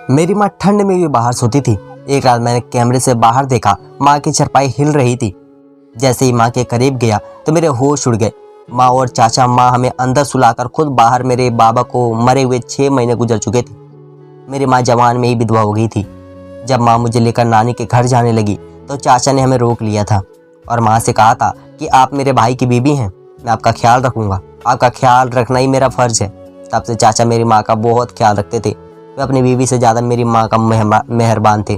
मेरी माँ ठंड में भी बाहर सोती थी। एक रात मैंने कैमरे से बाहर देखा, माँ की चारपाई हिल रही थी। जैसे ही माँ के करीब गया तो मेरे होश उड़ गए। माँ और चाचा माँ हमें अंदर सुलाकर खुद बाहर। मेरे बाबा को मरे हुए 6 महीने गुजर चुके थे। मेरी माँ जवान में ही विधवा हो गई थी। जब माँ मुझे लेकर नानी के घर जाने लगी तो चाचा ने हमें रोक लिया था और माँ से कहा था कि आप मेरे भाई की बीवी हैं, मैं आपका ख्याल रखूँगा, आपका ख्याल रखना ही मेरा फ़र्ज़ है। तब से चाचा मेरी माँ का बहुत ख्याल रखते थे। वे अपनी बीवी से ज़्यादा मेरी माँ का मेहरबान थे।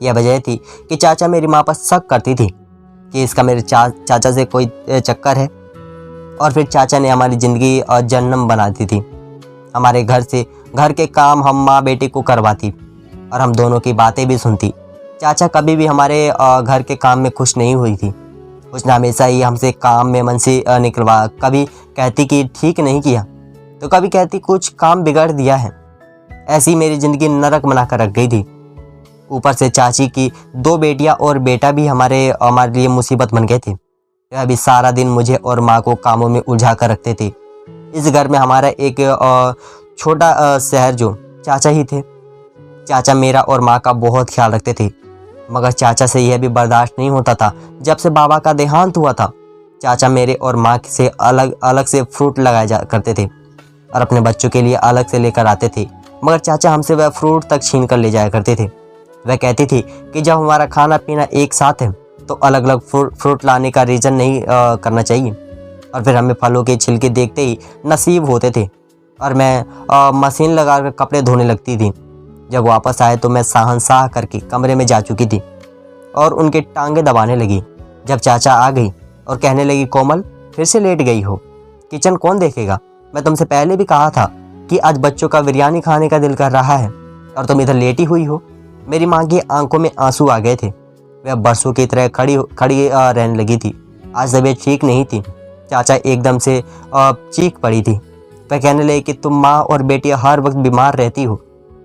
यह वजह थी कि चाचा मेरी माँ पर शक करती थी कि इसका मेरे चाचा से कोई चक्कर है। और फिर चाचा ने हमारी ज़िंदगी जन्नम बना दी थी। हमारे घर के काम हम माँ बेटी को करवाती और हम दोनों की बातें भी सुनती। चाचा कभी भी हमारे घर के काम में खुश नहीं हुई थी। उसने हमेशा ही हमसे काम में मन से निकलवा। कभी कहती कि ठीक नहीं किया तो कभी कहती कुछ काम बिगाड़ दिया है। ऐसी मेरी ज़िंदगी नरक बनाकर रख गई थी। ऊपर से चाची की 2 बेटियां और बेटा भी हमारे लिए मुसीबत बन गए थे। वे अभी सारा दिन मुझे और माँ को कामों में उलझा कर रखते थे। इस घर में हमारा एक छोटा शहर जो चाचा ही थे। चाचा मेरा और माँ का बहुत ख्याल रखते थे, मगर चाचा से यह भी बर्दाश्त नहीं होता था। जब से बाबा का देहांत हुआ था, चाचा मेरे और माँ से अलग से फ्रूट लगाए करते थे और अपने बच्चों के लिए अलग से लेकर आते थे। मगर चाचा हमसे वह फ्रूट तक छीन कर ले जाया करते थे। वह कहती थी कि जब हमारा खाना पीना एक साथ है तो अलग अलग फ्रूट लाने का रीज़न नहीं करना चाहिए। और फिर हमें फलों के छिलके देखते ही नसीब होते थे और मैं मशीन लगाकर कपड़े धोने लगती थी। जब वापस आए तो मैं शहंशाह करके कमरे में जा चुकी थी और उनके टांगे दबाने लगी। जब चाचा आ गई और कहने लगी, कोमल फिर से लेट गई हो, किचन कौन देखेगा? मैं तुमसे पहले भी कहा था कि आज बच्चों का बिरयानी खाने का दिल कर रहा है और तुम इधर लेटी हुई हो। मेरी माँ की आंखों में आंसू आ गए थे। वह बरसों की तरह खड़ी रहने लगी थी। आज तबीयत ठीक नहीं थी। चाचा एकदम से चीख पड़ी थी। वह कहने लगी कि तुम माँ और बेटी हर वक्त बीमार रहती हो।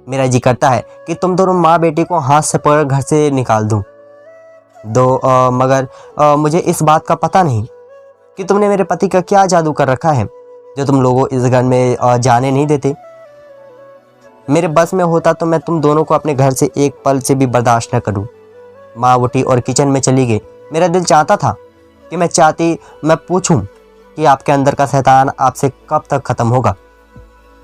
मेरा जी करता है कि तुम दोनों माँ बेटी को हाथ से पकड़ घर से निकाल दूँ मगर मुझे इस बात का पता नहीं कि तुमने मेरे पति का क्या जादू कर रखा है जो तुम लोगों इस घर में जाने नहीं देते। मेरे बस में होता तो मैं तुम दोनों को अपने घर से एक पल से भी बर्दाश्त न करूं। माँ उठी और किचन में चली गई। मेरा दिल चाहता था कि मैं पूछूं कि आपके अंदर का शैतान आपसे कब तक ख़त्म होगा।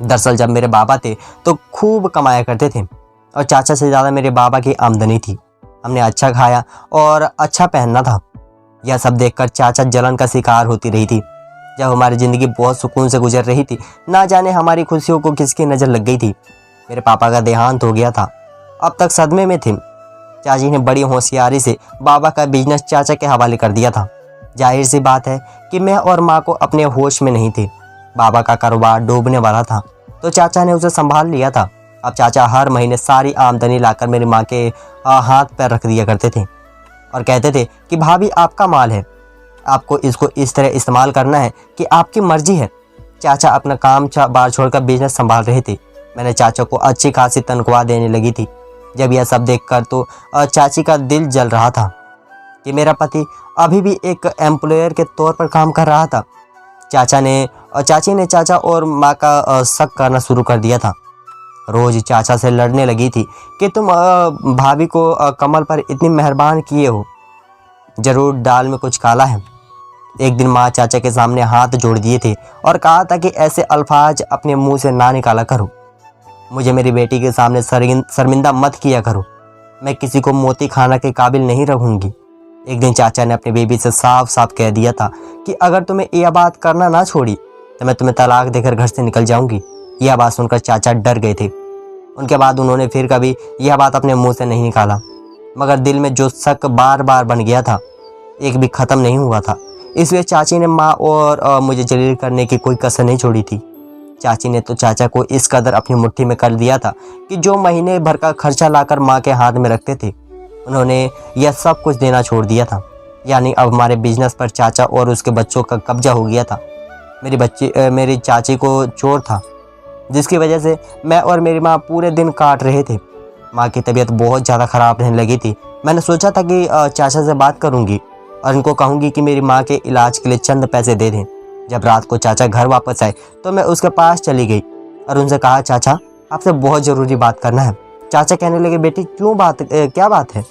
दरअसल जब मेरे बाबा थे तो खूब कमाया करते थे और चाचा से ज़्यादा मेरे बाबा की आमदनी थी। हमने अच्छा खाया और अच्छा पहनना था। यह सब देखकर चाचा जलन का शिकार होती रही थी। जब हमारी ज़िंदगी बहुत सुकून से गुजर रही थी, ना जाने हमारी खुशियों को किसकी नज़र लग गई थी। मेरे पापा का देहांत हो गया था। अब तक सदमे में थे। चाची ने बड़ी होशियारी से बाबा का बिजनेस चाचा के हवाले कर दिया था। जाहिर सी बात है कि मैं और माँ को अपने होश में नहीं थे। बाबा का कारोबार डूबने वाला था तो चाचा ने उसे संभाल लिया था। अब चाचा हर महीने सारी आमदनी लाकर मेरी माँ के हाथ पैर रख दिया करते थे और कहते थे कि भाभी आपका माल है, आपको इसको इस तरह इस्तेमाल करना है कि आपकी मर्जी है। चाचा अपना काम बार छोड़कर बिजनेस संभाल रहे थे। मैंने चाचा को अच्छी खासी तनख्वाह देने लगी थी। जब यह सब देखकर तो चाची का दिल जल रहा था कि मेरा पति अभी भी एक एम्प्लॉयर के तौर पर काम कर रहा था। चाची ने चाचा और माँ का शक करना शुरू कर दिया था। रोज़ चाचा से लड़ने लगी थी कि तुम भाभी को कमल पर इतनी मेहरबान किए हो, ज़रूर दाल में कुछ काला है। एक दिन माँ चाचा के सामने हाथ जोड़ दिए थे और कहा था कि ऐसे अल्फाज अपने मुंह से ना निकाला करो। मुझे मेरी बेटी के सामने शर्मिंदा मत किया करो। मैं किसी को मोती खाना के काबिल नहीं रहूँगी। एक दिन चाचा ने अपनी बेबी से साफ साफ कह दिया था कि अगर तुम्हें यह बात करना ना छोड़ी तो मैं तुम्हें तलाक देकर घर से निकल जाऊंगी। यह बात सुनकर चाचा डर गए थे। उनके बाद उन्होंने फिर कभी यह बात अपने मुंह से नहीं निकाला, मगर दिल में जो शक बार बार बन गया था, एक भी ख़त्म नहीं हुआ था। इसलिए चाची ने माँ और मुझे जलील करने की कोई कसर नहीं छोड़ी थी। चाची ने तो चाचा को इस कदर अपनी मुट्ठी में कर दिया था कि जो महीने भर का खर्चा लाकर माँ के हाथ में रखते थे, उन्होंने यह सब कुछ देना छोड़ दिया था। यानी अब हमारे बिजनेस पर चाचा और उसके बच्चों का कब्जा हो गया था। मेरी चाची को चोर था, जिसकी वजह से मैं और मेरी माँ पूरे दिन काट रहे थे। माँ की तबीयत बहुत ज़्यादा ख़राब रहने लगी थी। मैंने सोचा था कि चाचा से बात करूँगी और उनको कहूँगी कि मेरी माँ के इलाज के लिए चंद पैसे दे दें। जब रात को चाचा घर वापस आए तो मैं उसके पास चली गई और उनसे कहा, चाचा आपसे बहुत ज़रूरी बात करना है। चाचा कहने लगे, बेटी क्या बात है?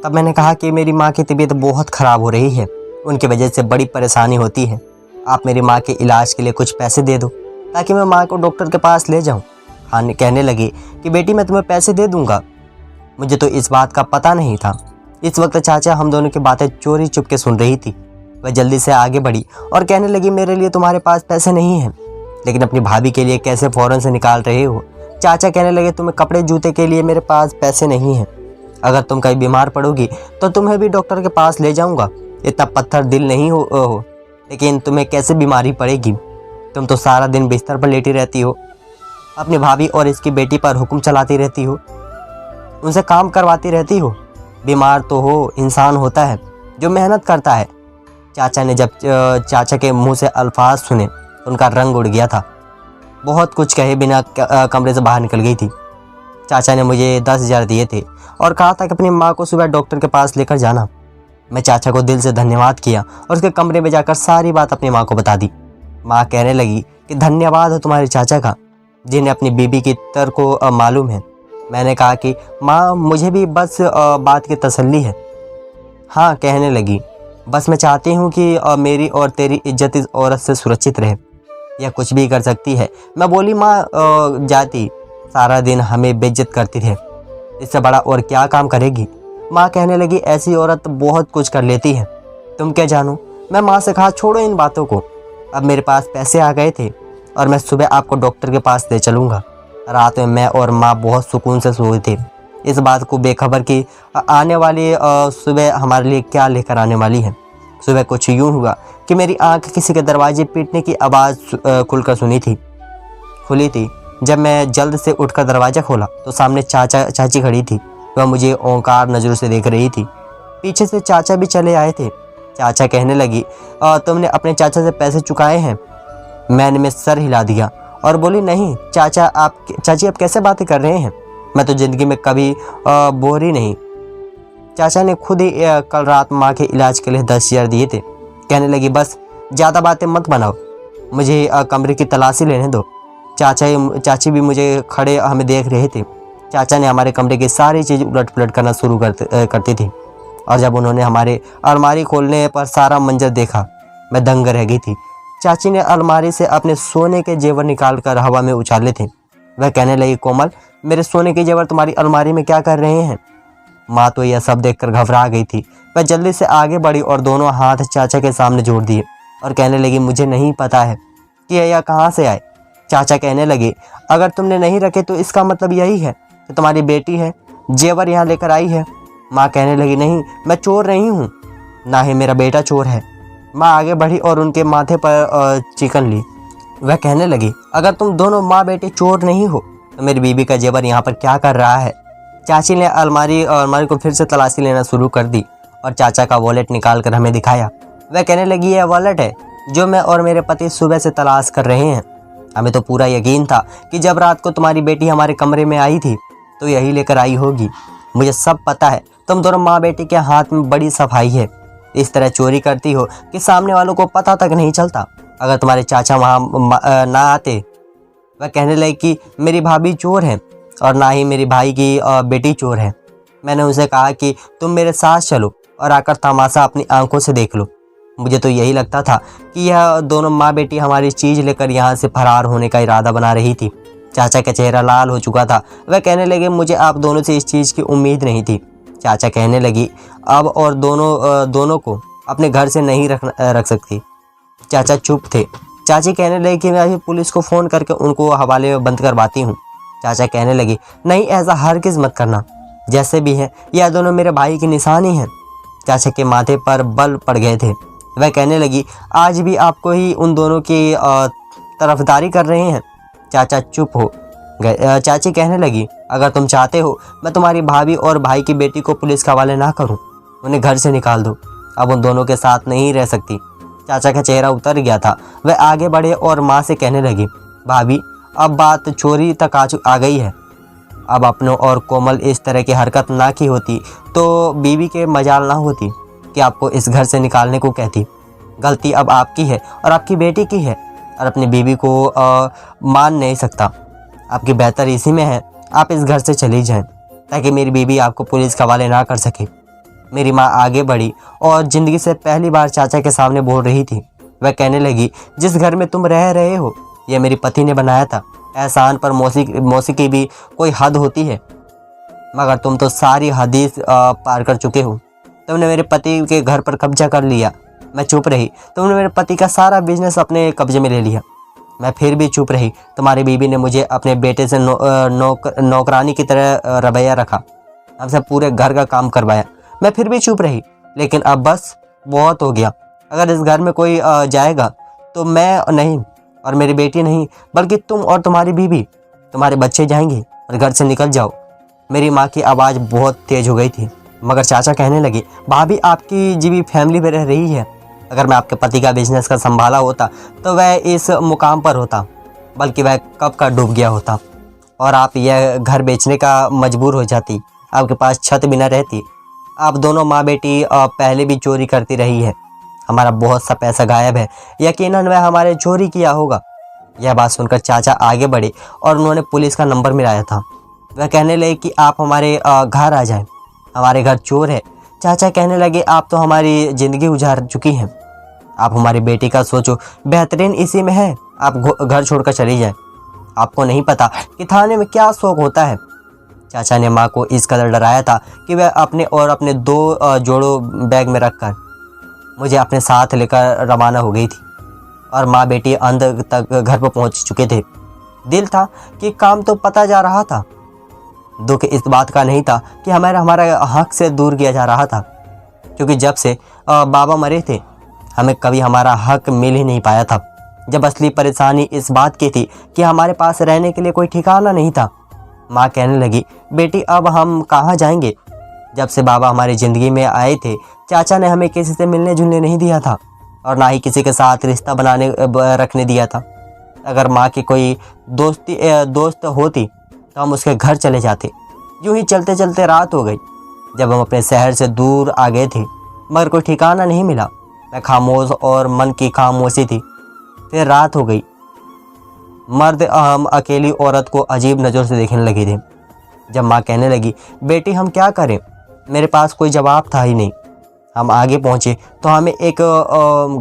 तब मैंने कहा कि मेरी माँ की तबीयत बहुत ख़राब हो रही है, उनकी वजह से बड़ी परेशानी होती है। आप मेरी माँ के इलाज के लिए कुछ पैसे दे दो ताकि मैं माँ को डॉक्टर के पास ले जाऊँ। हाँ कहने लगी कि बेटी मैं तुम्हें पैसे दे दूँगा। मुझे तो इस बात का पता नहीं था। इस वक्त चाचा हम दोनों की बातें चोरी चुपके सुन रही थी। वह जल्दी से आगे बढ़ी और कहने लगी, मेरे लिए तुम्हारे पास पैसे नहीं हैं, लेकिन अपनी भाभी के लिए कैसे फ़ौरन से निकाल रहे हो? चाचा कहने लगे, तुम्हें कपड़े जूते के लिए मेरे पास पैसे नहीं हैं। अगर तुम कहीं बीमार पड़ोगी तो तुम्हें भी डॉक्टर के पास ले जाऊंगा। इतना पत्थर दिल नहीं हो, लेकिन तुम्हें कैसे बीमारी पड़ेगी? तुम तो सारा दिन बिस्तर पर लेटी रहती हो, अपनी भाभी और इसकी बेटी पर हुक्म चलाती रहती हो, उनसे काम करवाती रहती हो। बीमार तो हो, इंसान होता है जो मेहनत करता है। चाचा ने जब चाचा के मुंह से अल्फाज सुने उनका रंग उड़ गया था। बहुत कुछ कहे बिना कमरे से बाहर निकल गई थी। चाचा ने मुझे 10,000 दिए थे और कहा था कि अपनी माँ को सुबह डॉक्टर के पास लेकर जाना। मैं चाचा को दिल से धन्यवाद किया और उसके कमरे में जाकर सारी बात अपनी माँ को बता दी। माँ कहने लगी कि धन्यवाद है तुम्हारे चाचा का, जिन्हें अपनी बीबी की तर को मालूम है। मैंने कहा कि माँ मुझे भी बस बात की तसल्ली है। हाँ कहने लगी, बस मैं चाहती हूँ कि मेरी और तेरी इज्जत इस औरत से सुरक्षित रहे। यह कुछ भी कर सकती है। मैं बोली, माँ जाती सारा दिन हमें बेइज्जत करती है, इससे बड़ा और क्या काम करेगी? माँ कहने लगी, ऐसी औरत बहुत कुछ कर लेती है, तुम क्या जानो? मैं माँ से कहा, छोड़ो इन बातों को, अब मेरे पास पैसे आ गए थे और मैं सुबह आपको डॉक्टर के पास ले चलूँगा। रात में मैं और माँ बहुत सुकून से सोए थे, इस बात को बेखबर कि आने वाली सुबह हमारे लिए क्या लेकर आने वाली है। सुबह कुछ यूँ हुआ कि मेरी आंख किसी के दरवाजे पीटने की आवाज़ खुलकर खुली थी। जब मैं जल्द से उठकर दरवाज़ा खोला तो सामने चाची खड़ी थी। वह मुझे ओंकार नज़रों से देख रही थी। पीछे से चाचा भी चले आए थे। चाचा कहने लगी, तुमने अपने चाचा से पैसे चुकाए हैं? मैंने में सर हिला दिया और बोली, नहीं चाची आप कैसे बातें कर रहे हैं? मैं तो ज़िंदगी में कभी बोर ही नहीं। चाचा ने खुद ही कल रात माँ के इलाज के लिए 10,000 दिए थे। कहने लगी, बस ज़्यादा बातें मत बनाओ, मुझे कमरे की तलाशी लेने दो। चाची भी मुझे खड़े हमें देख रहे थे। चाचा ने हमारे कमरे की सारी चीज़ उलट पुलट करना शुरू करती थी और जब उन्होंने हमारे अलमारी खोलने पर सारा मंजर देखा, मैं दंग रह गई थी। चाची ने अलमारी से अपने सोने के जेवर निकाल कर हवा में उछाले थे। वह कहने लगी, कोमल मेरे सोने के जेवर तुम्हारी अलमारी में क्या कर रहे हैं? माँ तो यह सब देखकर घबरा गई थी। वह जल्दी से आगे बढ़ी और दोनों हाथ चाचा के सामने जोड़ दिए और कहने लगी, मुझे नहीं पता है कि यह कहाँ से आए। चाचा कहने लगे, अगर तुमने नहीं रखे तो इसका मतलब यही है कि तुम्हारी बेटी है जेवर यहाँ लेकर आई है। माँ कहने लगी, नहीं मैं चोर नहीं हूँ, ना ही मेरा बेटा चोर है। माँ आगे बढ़ी और उनके माथे पर चिकन ली। वह कहने लगी, अगर तुम दोनों माँ बेटे चोर नहीं हो तो मेरी बीबी का जेवर यहाँ पर क्या कर रहा है? चाची ने अलमारी को फिर से तलाशी लेना शुरू कर दी और चाचा का वॉलेट निकाल कर हमें दिखाया। वह कहने लगी, यह वॉलेट है जो मैं और मेरे पति सुबह से तलाश कर रहे हैं। हमें तो पूरा यकीन था कि जब रात को तुम्हारी बेटी हमारे कमरे में आई थी तो यही लेकर आई होगी। मुझे सब पता है, तुम दोनों माँ बेटी के हाथ में बड़ी सफाई है। इस तरह चोरी करती हो कि सामने वालों को पता तक नहीं चलता। अगर तुम्हारे चाचा वहाँ ना आते। वह कहने लगी कि मेरी भाभी चोर है और ना ही मेरी भाई की बेटी चोर है। मैंने उनसे कहा कि तुम मेरे साथ चलो और आकर तमाशा अपनी आंखों से देख लो। मुझे तो यही लगता था कि यह दोनों माँ बेटी हमारी चीज़ लेकर यहाँ से फरार होने का इरादा बना रही थी। चाचा का चेहरा लाल हो चुका था। वह कहने लगे, मुझे आप दोनों से इस चीज़ की उम्मीद नहीं थी। चाचा कहने लगी, अब और दोनों को अपने घर से नहीं रख सकती। चाचा चुप थे। चाची कहने लगी कि मैं अभी पुलिस को फ़ोन करके उनको हवाले में बंद करवाती हूँ। चाचा कहने लगी, नहीं ऐसा हरगिज़ मत करना, जैसे भी हैं यह दोनों मेरे भाई की निशानी हैं। चाचा के माथे पर बल पड़ गए थे। वह कहने लगी, आज भी आपको ही उन दोनों की तरफदारी कर रहे हैं। चाचा चुप हो गए। चाची कहने लगी, अगर तुम चाहते हो मैं तुम्हारी भाभी और भाई की बेटी को पुलिस के हवाले ना करूं, उन्हें घर से निकाल दो। अब उन दोनों के साथ नहीं रह सकती। चाचा का चेहरा उतर गया था। वह आगे बढ़े और माँ से कहने लगी, भाभी अब बात चोरी तक आ गई है। अब अपनों और कोमल इस तरह की हरकत ना की होती तो बीवी के मजाल ना होती कि आपको इस घर से निकालने को कहती। गलती अब आपकी है और आपकी बेटी की है और अपनी बीवी को मान नहीं सकता। आपकी बेहतर इसी में है आप इस घर से चली जाएं ताकि मेरी बीवी आपको पुलिस के हवाले ना कर सके। मेरी माँ आगे बढ़ी और ज़िंदगी से पहली बार चाचा के सामने बोल रही थी। वह कहने लगी, जिस घर में तुम रह रहे हो यह मेरे पति ने बनाया था। एहसान पर मौसी की भी कोई हद होती है, मगर तुम तो सारी हदीस पार कर चुके हो। तुमने मेरे पति के घर पर कब्जा कर लिया। मैं चुप रही। तुमने मेरे पति का सारा बिजनेस अपने कब्जे में ले लिया। मैं फिर भी चुप रही। तुम्हारी बीवी ने मुझे अपने बेटे से नौकरानी की तरह रवैया रखा, हमसे पूरे घर का काम करवाया। मैं फिर भी चुप रही। लेकिन अब बस बहुत हो गया। अगर इस घर में कोई जाएगा तो मैं नहीं और मेरी बेटी नहीं, बल्कि तुम और तुम्हारी बीवी, तुम्हारे बच्चे जाएंगे और घर से निकल जाओ। मेरी माँ की आवाज़ बहुत तेज़ हो गई थी, मगर चाचा कहने लगे, भाभी आपकी जीवी फैमिली में रह रही है। अगर मैं आपके पति का बिजनेस का संभाला होता तो वह इस मुकाम पर होता, बल्कि वह कब का डूब गया होता और आप यह घर बेचने का मजबूर हो जाती। आपके पास छत भी न रहती। आप दोनों माँ बेटी पहले भी चोरी करती रही है। हमारा बहुत सा पैसा गायब है। यकीनन वह हमारे चोरी किया होगा। यह बात सुनकर चाचा आगे बढ़े और उन्होंने पुलिस का नंबर मिलाया था। वह कहने लगे कि आप हमारे घर आ जाएं, हमारे घर चोर है। चाचा कहने लगे, आप तो हमारी ज़िंदगी उजाड़ चुकी हैं। आप हमारी बेटी का सोचो, बेहतरीन इसी में है। आप घर छोड़कर चली जाएं। आपको नहीं पता कि थाने में क्या शौक होता है। चाचा ने माँ को इस कदर डराया था कि वह अपने 2 जोड़ों बैग में रखकर मुझे अपने साथ लेकर रवाना हो गई थी और माँ बेटी अंदर तक घर पर पहुँच चुके थे। दिल था कि काम तो पता जा रहा था। दुख इस बात का नहीं था कि हमारा हक से दूर किया जा रहा था, क्योंकि जब से बाबा मरे थे हमें कभी हमारा हक मिल ही नहीं पाया था। जब असली परेशानी इस बात की थी कि हमारे पास रहने के लिए कोई ठिकाना नहीं था। माँ कहने लगी, बेटी अब हम कहाँ जाएंगे। जब से बाबा हमारी ज़िंदगी में आए थे चाचा ने हमें किसी से मिलने जुलने नहीं दिया था और ना ही किसी के साथ रिश्ता रखने दिया था। अगर माँ की कोई दोस्त होती तो हम उसके घर चले जाते। यूं ही चलते चलते रात हो गई। जब हम अपने शहर से दूर आ गए थे मगर कोई ठिकाना नहीं मिला। मैं खामोश और मन की खामोशी थी। फिर रात हो गई। मर्द हम अकेली औरत को अजीब नज़र से देखने लगे थे। जब माँ कहने लगी, बेटी हम क्या करें, मेरे पास कोई जवाब था ही नहीं। हम आगे पहुँचे तो हमें एक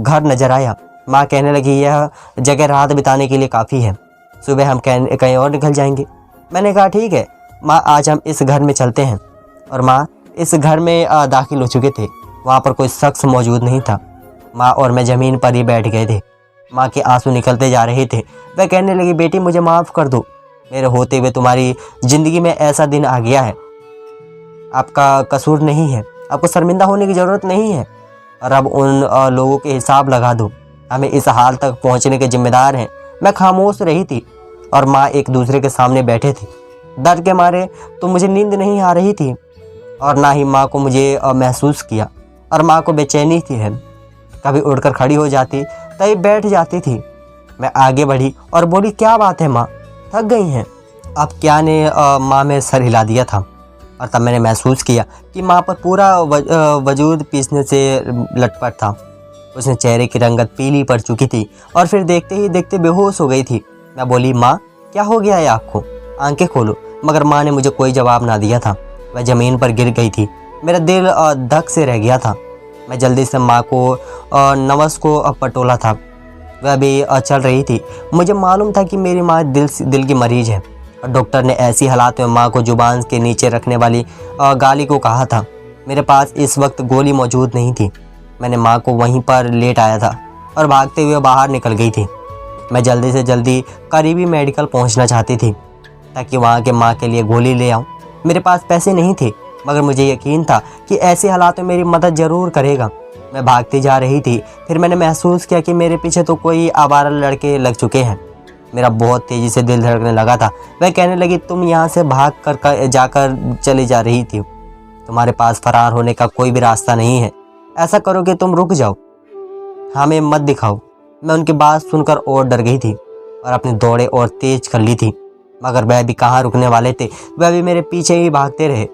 घर नज़र आया। माँ कहने लगी, यह जगह रात बिताने के लिए काफ़ी है, सुबह हम कहीं और निकल जाएंगे। मैंने कहा, ठीक है माँ, आज हम इस घर में चलते हैं। और माँ इस घर में दाखिल हो चुके थे। वहाँ पर कोई शख्स मौजूद नहीं था। माँ और मैं ज़मीन पर ही बैठ गए थे। माँ के आंसू निकलते जा रहे थे। वह कहने लगी, बेटी मुझे माफ़ कर दो। मेरे होते हुए तुम्हारी ज़िंदगी में ऐसा दिन आ गया है। आपका कसूर नहीं है। आपको शर्मिंदा होने की ज़रूरत नहीं है। और अब उन लोगों के हिसाब लगा दो। हमें इस हाल तक पहुँचने के जिम्मेदार हैं। मैं खामोश रही थी और माँ एक दूसरे के सामने बैठे थे। डर के मारे तो मुझे नींद नहीं आ रही थी और ना ही माँ को मुझे महसूस किया। और माँ को बेचैनी थी है। कभी उठकर खड़ी हो जाती, कभी बैठ जाती थी। मैं आगे बढ़ी और बोली, क्या बात है माँ, थक गई हैं। अब क्या ने माँ में सर हिला दिया था और तब मैंने महसूस किया कि माँ पर पूरा वजूद पीसने से लटपट था। उसने चेहरे की रंगत पीली पड़ चुकी थी और फिर देखते ही देखते बेहोश हो गई थी। मैं बोली, माँ क्या हो गया है आपको, आंखें खोलो। मगर माँ ने मुझे कोई जवाब ना दिया था। वह ज़मीन पर गिर गई थी। मेरा दिल धक से रह गया था। मैं जल्दी से माँ को नवस को पटोला था। वह भी चल रही थी। मुझे मालूम था कि मेरी माँ दिल की मरीज है और डॉक्टर ने ऐसी हालात में माँ को जुबान के नीचे रखने वाली गाली को कहा था। मेरे पास इस वक्त गोली मौजूद नहीं थी। मैंने माँ को वहीं पर लेट आया था और भागते हुए बाहर निकल गई थी। मैं जल्दी से जल्दी करीबी मेडिकल पहुंचना चाहती थी ताकि वहाँ के माँ के लिए गोली ले आऊँ। मेरे पास पैसे नहीं थे, मगर मुझे यकीन था कि ऐसे हालात में मेरी मदद ज़रूर करेगा। मैं भागती जा रही थी। फिर मैंने महसूस किया कि मेरे पीछे तो कोई आवारा लड़के लग चुके हैं। मेरा बहुत तेज़ी से दिल धड़कने लगा था। वह कहने लगी, तुम यहाँ से भाग कर जाकर चली जा रही थी। तुम्हारे पास फरार होने का कोई भी रास्ता नहीं है। ऐसा करो कि तुम रुक जाओ, हमें मत दिखाओ। मैं उनकी बात सुनकर और डर गई थी और अपनी दौड़े और तेज कर ली थी। मगर वह भी कहाँ रुकने वाले थे। वह भी मेरे पीछे ही भागते रहे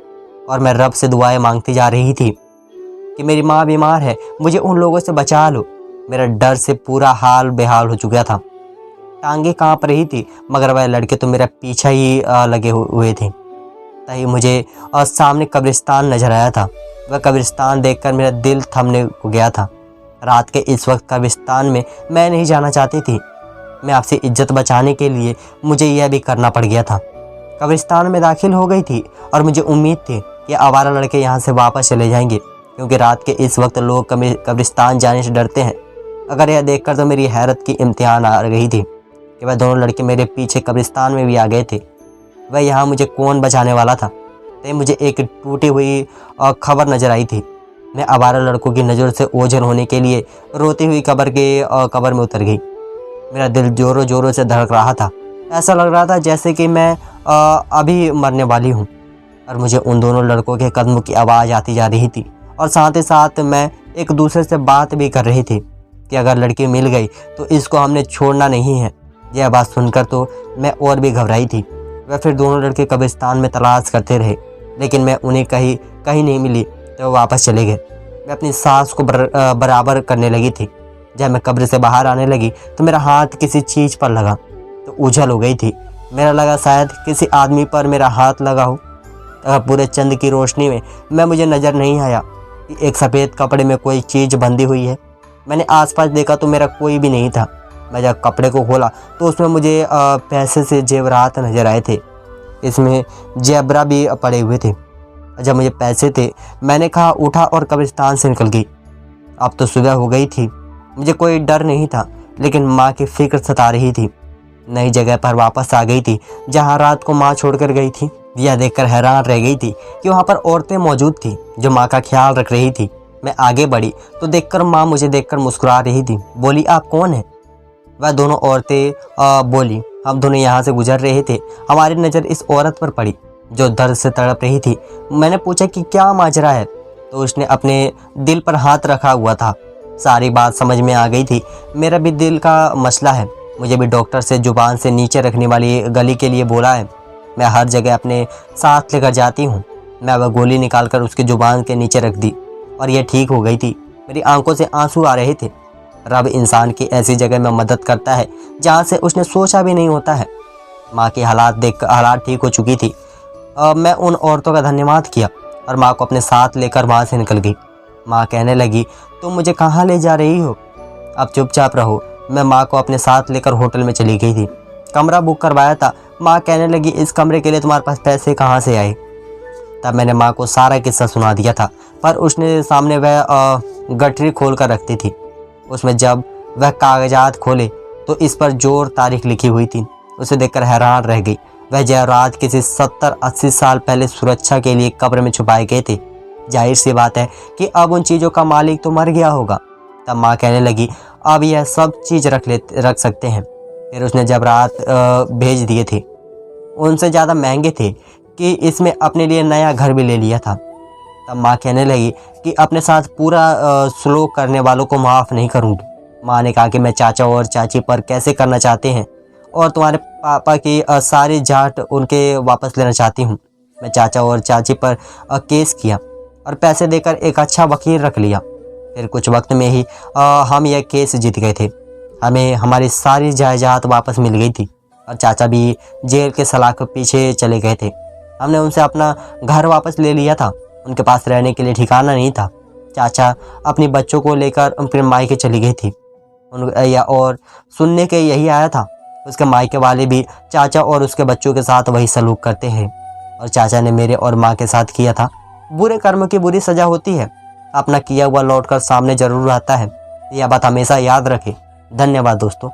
और मैं रब से दुआएं मांगती जा रही थी कि मेरी माँ बीमार है, मुझे उन लोगों से बचा लो। मेरा डर से पूरा हाल बेहाल हो चुका था। टांगे कांप रही थी, मगर वह लड़के तो मेरा पीछा ही लगे हुए थे। तभी मुझे सामने कब्रिस्तान नजर आया था। वह कब्रिस्तान देखकर मेरा दिल थमने को गया था। रात के इस वक्त कब्रिस्तान में मैं नहीं जाना चाहती थी। मैं आपसे इज्जत बचाने के लिए मुझे यह भी करना पड़ गया था। कब्रिस्तान में दाखिल हो गई थी और मुझे उम्मीद थी कि आवारा लड़के यहाँ से वापस चले जाएंगे, क्योंकि रात के इस वक्त लोग कब्रिस्तान जाने से डरते हैं। अगर यह देखकर तो मेरी हैरत की इम्तिहान आ गई थी कि वह दोनों लड़के मेरे पीछे कब्रिस्तान में भी आ गए थे। वह यहाँ मुझे कौन बचाने वाला था? तभी मुझे एक टूटी हुई खबर नज़र आई थी। मैं आवारा लड़कों की नज़र से ओझल होने के लिए रोती हुई कब्र में उतर गई। मेरा दिल ज़ोरों ज़ोरों से धड़क रहा था। ऐसा लग रहा था जैसे कि मैं अभी मरने वाली हूँ। और मुझे उन दोनों लड़कों के कदमों की आवाज़ आती जा रही थी और साथ ही साथ मैं एक दूसरे से बात भी कर रही थी कि अगर लड़की मिल गई तो इसको हमने छोड़ना नहीं है। यह बात सुनकर तो मैं और भी घबराई थी। वह फिर दोनों लड़के कब्रिस्तान में तलाश करते रहे, लेकिन मैं उन्हें कहीं नहीं मिली तो वो वापस चले गए। मैं अपनी सांस को बराबर करने लगी थी। जब मैं कब्र से बाहर आने लगी तो मेरा हाथ किसी चीज़ पर लगा तो उछल हो गई थी। मेरा लगा शायद किसी आदमी पर मेरा हाथ लगा हो। पूरे चंद की रोशनी में मुझे नज़र नहीं आया कि एक सफ़ेद कपड़े में कोई चीज़ बंधी हुई है। मैंने आसपास देखा तो मेरा कोई भी नहीं था। मैं जब कपड़े को खोला तो उसमें मुझे पैसे से जेवरात नज़र आए थे। इसमें जेबरा भी पड़े हुए थे। जब मुझे पैसे थे मैंने कहा उठा और कब्रिस्तान से निकल गई। अब तो सुबह हो गई थी। मुझे कोई डर नहीं था, लेकिन माँ की फिक्र सता रही थी। नई जगह पर वापस आ गई थी जहाँ रात को माँ छोड़कर गई थी। यह देखकर हैरान रह गई थी कि वहाँ पर औरतें मौजूद थी जो माँ का ख्याल रख रही थी। मैं आगे बढ़ी तो देखकर माँ मुझे देखकर मुस्कुरा रही थी। बोली, आप कौन हैं? वह दोनों औरतें बोली, हम दोनों यहाँ से गुजर रहे थे। हमारी नज़र इस औरत पर पड़ी जो दर्द से तड़प रही थी। मैंने पूछा कि क्या माजरा है, तो उसने अपने दिल पर हाथ रखा हुआ था। सारी बात समझ में आ गई थी। मेरा भी दिल का मसला है। मुझे भी डॉक्टर से जुबान से नीचे रखने वाली गली के लिए बोला है। मैं हर जगह अपने साथ लेकर जाती हूँ। मैं वह गोली निकालकर उसकी जुबान के नीचे रख दी और यह ठीक हो गई थी। मेरी आंखों से आंसू आ रहे थे। रब इंसान की ऐसी जगह में मदद करता है जहाँ से उसने सोचा भी नहीं होता है। माँ की हालात ठीक हो चुकी थी। मैं उन औरतों का धन्यवाद किया और माँ को अपने साथ लेकर वहाँ से निकल गई। माँ कहने लगी, तुम मुझे कहाँ ले जा रही हो? अब चुपचाप रहो। मैं माँ को अपने साथ लेकर होटल में चली गई थी। कमरा बुक करवाया था। माँ कहने लगी, इस कमरे के लिए तुम्हारे पास पैसे कहाँ से आए? तब मैंने माँ को सारा किस्सा सुना दिया था, पर उसने सामने वह गठरी खोल कर रखती थी। उसमें जब वह कागजात खोले तो इस पर जोर तारीख लिखी हुई थी। उसे देखकर हैरान रह गई। वह जेवरात किसी 70-80 साल पहले सुरक्षा के लिए कब्र में छुपाए गए थे। जाहिर सी बात है कि अब उन चीज़ों का मालिक तो मर गया होगा। तब माँ कहने लगी, अब यह सब चीज़ रख सकते हैं। फिर उसने जेवरात भेज दिए थे, उनसे ज़्यादा महंगे थे कि इसमें अपने लिए नया घर भी ले लिया था। तब माँ कहने लगी कि अपने साथ पूरा सलूक करने वालों को माफ़ नहीं करूँगी। माँ ने कहा कि मैं चाचा और चाची पर कैसे करना चाहते हैं और तुम्हारे पापा की सारी जाट उनके वापस लेना चाहती हूँ। मैं चाचा और चाची पर केस किया और पैसे देकर एक अच्छा वकील रख लिया। फिर कुछ वक्त में ही हम यह केस जीत गए थे। हमें हमारी सारी जायदाद वापस मिल गई थी और चाचा भी जेल के सलाख पीछे चले गए थे। हमने उनसे अपना घर वापस ले लिया था। उनके पास रहने के लिए ठिकाना नहीं था। चाचा अपनी बच्चों को लेकर फिर मायके चली गई थी। और सुनने के यही आया था, उसके मायके वाले भी चाचा और उसके बच्चों के साथ वही सलूक करते हैं और चाचा ने मेरे और माँ के साथ किया था। बुरे कर्म की बुरी सज़ा होती है। अपना किया हुआ लौटकर सामने जरूर आता है। यह बात हमेशा याद रखें। धन्यवाद दोस्तों।